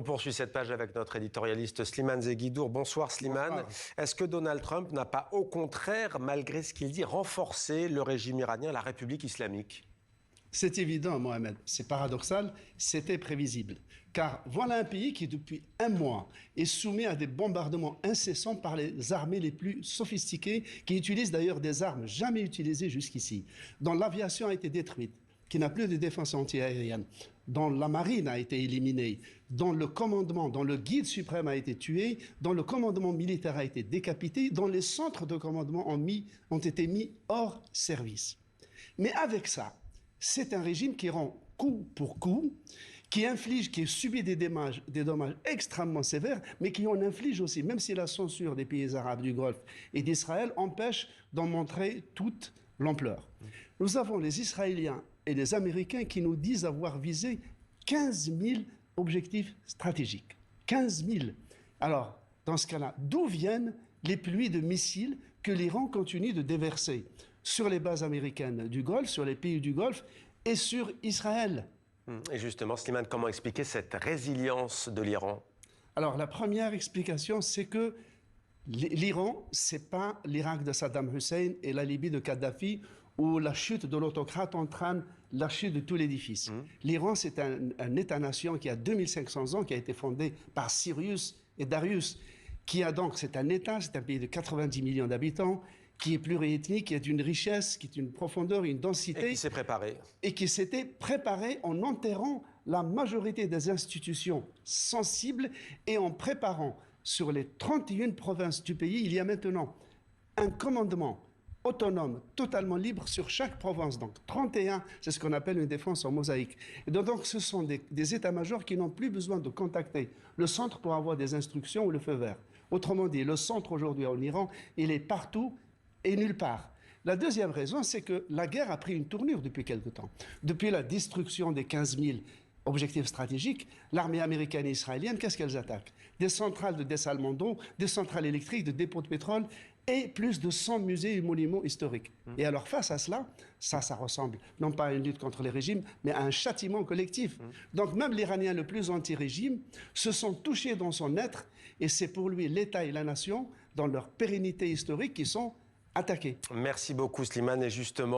poursuit cette page avec notre éditorialiste Slimane Zeguidour. Bonsoir Slimane. Est-ce que Donald Trump n'a pas, au contraire, malgré ce qu'il dit, renforcé le régime iranien, la République islamique ? C'est évident, Mohamed. C'est paradoxal, c'était prévisible. Car voilà un pays qui, depuis un mois, est soumis à des bombardements incessants par les armées les plus sophistiquées, qui utilisent d'ailleurs des armes jamais utilisées jusqu'ici, dont l'aviation a été détruite, qui n'a plus de défense antiaérienne, dont la marine a été éliminée, dont le commandement, dont le guide suprême a été tué, dont le commandement militaire a été décapité, dont les centres de commandement ont été mis hors service. Mais avec ça, c'est un régime qui rend coup pour coup, qui subit des dommages extrêmement sévères, mais qui en inflige aussi, même si la censure des pays arabes du Golfe et d'Israël empêche d'en montrer toute l'ampleur. Nous avons les Israéliens et les Américains qui nous disent avoir visé 15 000 objectifs stratégiques. 15 000. Alors, dans ce cas-là, d'où viennent les pluies de missiles que l'Iran continue de déverser sur les bases américaines du Golfe, sur les pays du Golfe et sur Israël? Et justement, Slimane, comment expliquer cette résilience de l'Iran? Alors, la première explication, c'est que l'Iran, c'est pas l'Irak de Saddam Hussein et la Libye de Kadhafi, où la chute de l'autocrate entraîne la chute de tout l'édifice. L'Iran, c'est un État-nation qui a 2500 ans, qui a été fondé par Cyrus et Darius, c'est un État, c'est un pays de 90 millions d'habitants, qui est pluriethnique, qui a une richesse, qui a une profondeur, une densité. Et qui s'est préparé. Et qui s'était préparé en enterrant la majorité des institutions sensibles et en préparant sur les 31 provinces du pays, il y a maintenant un commandement autonome, totalement libre sur chaque province. Donc 31, c'est ce qu'on appelle une défense en mosaïque. Et donc ce sont des états-majors qui n'ont plus besoin de contacter le centre pour avoir des instructions ou le feu vert. Autrement dit, le centre aujourd'hui en Iran, il est partout et nulle part. La deuxième raison, c'est que la guerre a pris une tournure depuis quelque temps. Depuis la destruction des 15 000 objectifs stratégiques, l'armée américaine et israélienne, qu'est-ce qu'elles attaquent? Des centrales de dessalement d'eau, des centrales électriques, des dépôts de pétrole et plus de 100 musées et monuments historiques. Et alors face à cela, ça ressemble non pas à une lutte contre les régimes, mais à un châtiment collectif. Donc même l'Iranien le plus anti-régime se sont touchés dans son être et c'est pour lui l'État et la nation, dans leur pérennité historique, qui sont attaqués. Merci beaucoup Slimane, et justement